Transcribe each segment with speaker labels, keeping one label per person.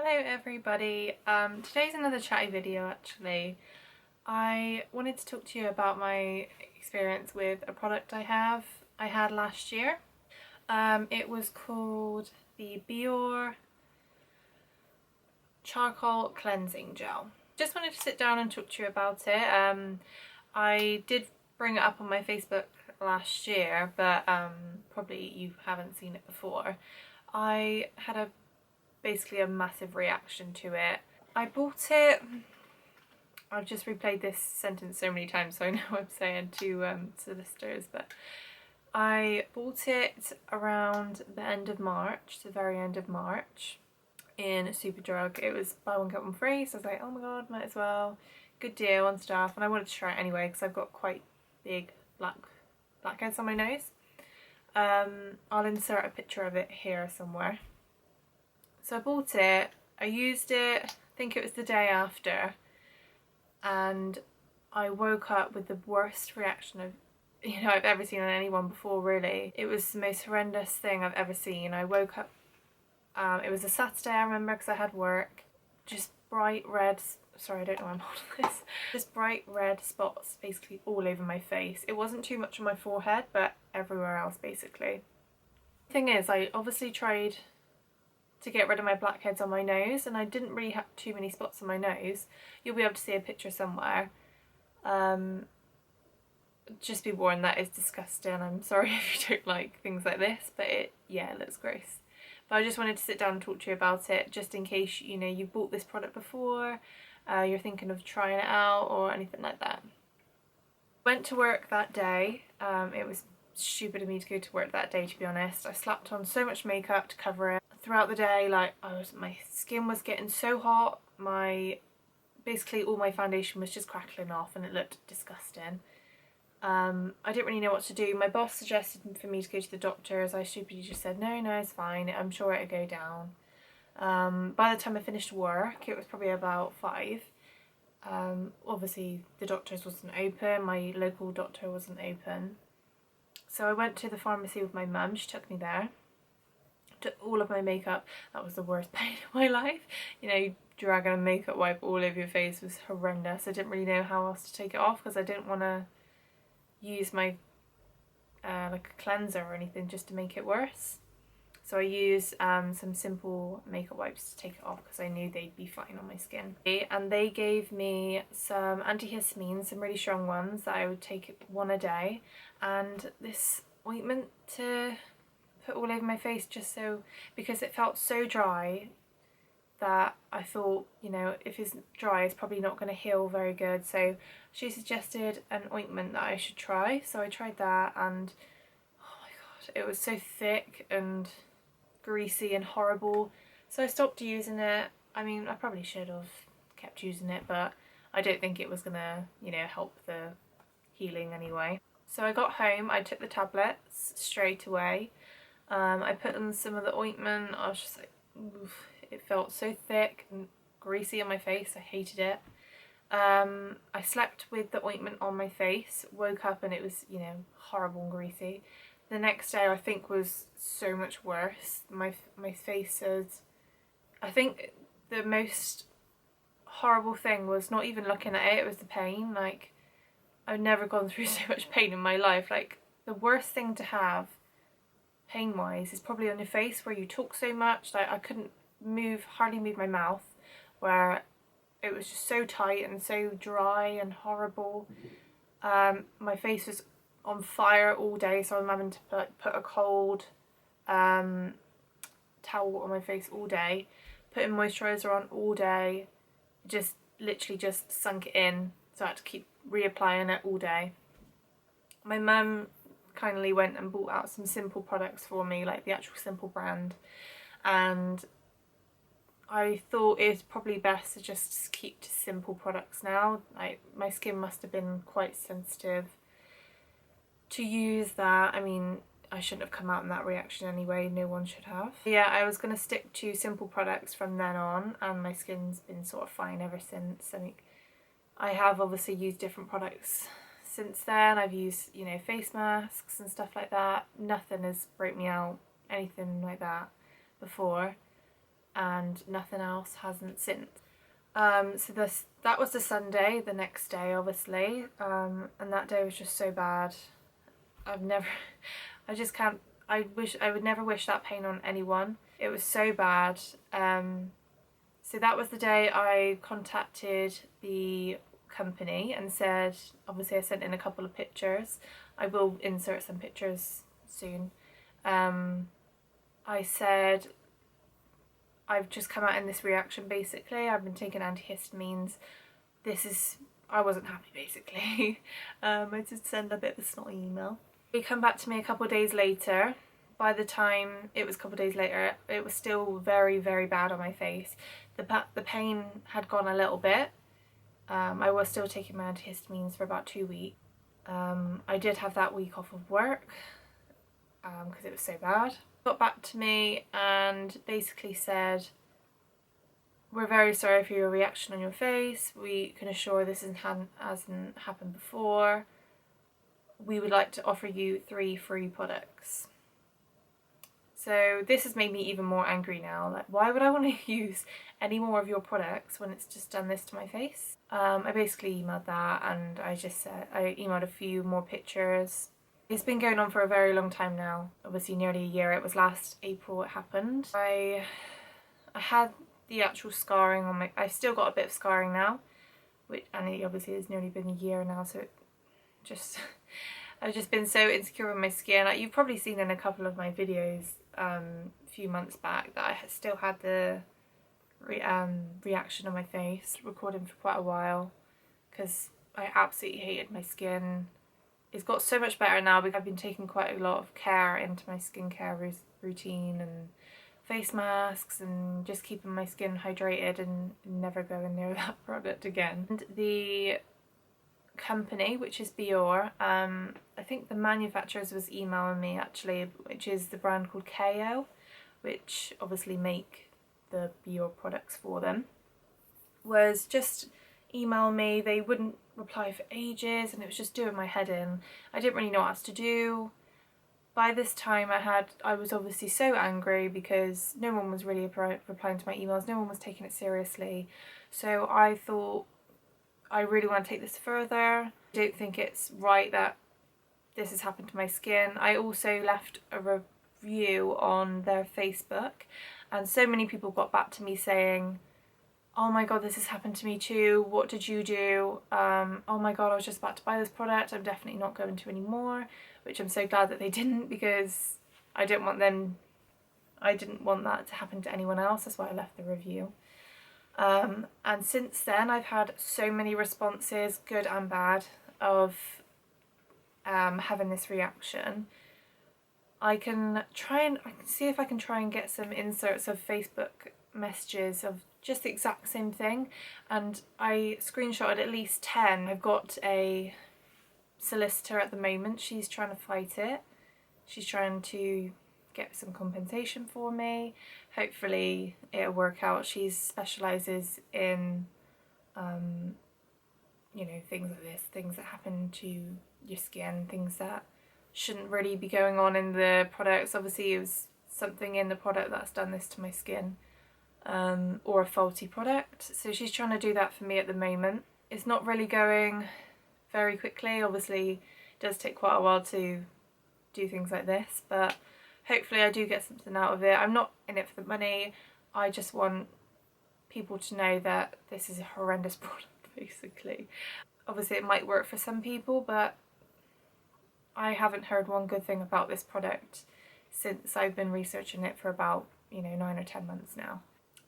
Speaker 1: Hello everybody, today's another chatty video actually. I wanted to talk to you about my experience with a product I had last year. It was called the Biore Charcoal Cleansing Gel. Just wanted to sit down and talk to you about it. I did bring it up on my Facebook last year, but probably you haven't seen it before. I had basically a massive reaction to it. I bought it, I've just replayed this sentence so many times so I know what I'm saying to solicitors, but I bought it around the end of March, the very end of March, in Superdrug. It was buy one get one free, so I was like, oh my god, might as well, good deal and stuff, and I wanted to try it anyway because I've got quite big blackheads on my nose. I'll insert a picture of it here somewhere. So I bought it, I used it, I think it was the day after, and I woke up with the worst reaction I've ever seen on anyone before, really. It was the most horrendous thing I've ever seen. I woke up, it was a Saturday, I remember, because I had work, just bright red, sorry I don't know why I'm holding this, just bright red spots basically all over my face. It wasn't too much on my forehead, but everywhere else basically. The thing is, I obviously tried to get rid of my blackheads on my nose, and I didn't really have too many spots on my nose. You'll be able to see a picture somewhere. Just be warned, that is disgusting. I'm sorry if you don't like things like this, but it looks gross. But I just wanted to sit down and talk to you about it, just in case you bought this product before, you're thinking of trying it out or anything like that. Went to work that day. It was stupid of me to go to work that day, to be honest. I slapped on so much makeup to cover it. Throughout the day, my skin was getting so hot, basically all my foundation was just crackling off and it looked disgusting. I didn't really know what to do. My boss suggested for me to go to the doctors. I stupidly just said no, it's fine, I'm sure it'll go down. By the time I finished work, it was probably about 5. Obviously the doctors wasn't open, my local doctor wasn't open. So I went to the pharmacy with my mum, she took me there. Took all of my makeup. That was the worst pain of my life. Dragging a makeup wipe all over your face was horrendous. I didn't really know how else to take it off because I didn't want to use my like a cleanser or anything just to make it worse. So I used some simple makeup wipes to take it off because I knew they'd be fine on my skin. And they gave me some antihistamines, some really strong ones that I would take one a day, and this ointment to put all over my face, just so, because it felt so dry that I thought, if it's dry it's probably not going to heal very good. So she suggested an ointment that I should try, so I tried that, and oh my god, it was so thick and greasy and horrible, so I stopped using it. I mean, I probably should have kept using it, but I don't think it was gonna help the healing anyway. So I got home, I took the tablets straight away. I put on some of the ointment. I was just like, oof, it felt so thick and greasy on my face. I hated it. I slept with the ointment on my face, woke up and it was, horrible and greasy. The next day I think was so much worse. My face is, I think the most horrible thing was not even looking at it, it was the pain. Like, I've never gone through so much pain in my life. Like, the worst thing to have pain wise is probably on your face, where you talk so much. Like, I couldn't hardly move my mouth, where it was just so tight and so dry and horrible. My face was on fire all day, so I'm having to put a cold towel on my face all day, putting moisturiser on all day, just literally just sunk it in, so I had to keep reapplying it all day. My mum kindly went and bought out some Simple products for me, like the actual Simple brand, and I thought it's probably best to just keep to Simple products now. Like, my skin must have been quite sensitive to use that. I mean, I shouldn't have come out in that reaction anyway, no one should have. Yeah, I was going to stick to Simple products from then on, and my skin's been sort of fine ever since. I mean, I have obviously used different products since then. I've used, face masks and stuff like that. Nothing has broke me out, anything like that before. and nothing else hasn't since. So that was the Sunday, the next day obviously, and that day was just so bad. I just can't, I would never wish that pain on anyone. It was so bad. So that was the day I contacted the company and said, obviously I sent in a couple of pictures. I will insert some pictures soon. I said, I've just come out in this reaction basically. I've been taking antihistamines. I wasn't happy basically. I did send a bit of a snotty email. They come back to me a couple of days later. By the time it was a couple of days later, it was still very, very bad on my face. The pain had gone a little bit. I was still taking my antihistamines for about 2 weeks. I did have that week off of work because it was so bad. Got back to me and basically said, we're very sorry for your reaction on your face. We can assure this hasn't happened before. We would like to offer you 3 free products. So this has made me even more angry now. Like, why would I want to use any more of your products when it's just done this to my face? I basically emailed that, and I emailed a few more pictures. It's been going on for a very long time now, obviously nearly a year. It was last April it happened. I had the actual scarring on my, I've still got a bit of scarring now, and it obviously has nearly been a year now, so it just, I've just been so insecure with my skin. Like, you've probably seen in a couple of my videos a few months back that I still had the reaction on my face, recording for quite a while, because I absolutely hated my skin. It's got so much better now because I've been taking quite a lot of care into my skincare routine and face masks and just keeping my skin hydrated and never going near that product again. And the company, which is Biore, I think the manufacturers was emailing me actually, which is the brand called KO, which obviously make the Biore products for them, was just email me. They wouldn't reply for ages and it was just doing my head in. I didn't really know what else to do. By this time I was obviously so angry because no one was really replying to my emails, no one was taking it seriously. So I thought, I really want to take this further. I don't think it's right that this has happened to my skin. I also left a review on their Facebook, and so many people got back to me saying, oh my god, this has happened to me too, what did you do? Oh my god, I was just about to buy this product, I'm definitely not going to anymore, which I'm so glad that they didn't, because I didn't want that to happen to anyone else. That's why I left the review. And since then I've had so many responses, good and bad, of having this reaction. I can see if I can try and get some inserts of Facebook messages of just the exact same thing, and I screenshotted at least 10. I've got a solicitor at the moment, she's trying to fight it. She's trying to get some compensation for me. Hopefully it'll work out. She specialises in you know, things like this, things that happen to your skin, things that shouldn't really be going on in the products. Obviously it was something in the product that's done this to my skin, or a faulty product. So she's trying to do that for me at the moment. It's not really going very quickly. Obviously it does take quite a while to do things like this, but hopefully I do get something out of it. I'm not in it for the money. I just want people to know that this is a horrendous product, basically. Obviously it might work for some people, but I haven't heard one good thing about this product since I've been researching it for about, you know, 9 or 10 months now.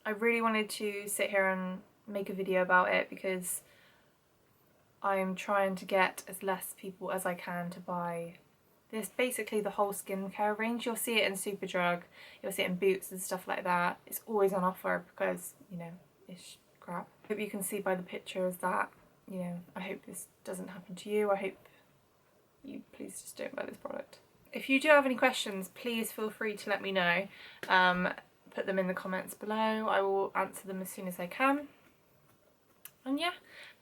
Speaker 1: I really wanted to sit here and make a video about it because I'm trying to get as less people as I can to buy this, basically the whole skincare range. You'll see it in Superdrug, you'll see it in Boots and stuff like that. It's always on offer because, you know, it's crap. I hope you can see by the pictures that, you know, I hope this doesn't happen to you. I hope you please just don't buy this product. If you do have any questions, please feel free to let me know. Put them in the comments below. I will answer them as soon as I can. And yeah,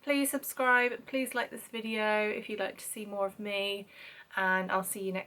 Speaker 1: please subscribe, please like this video if you'd like to see more of me, and I'll see you next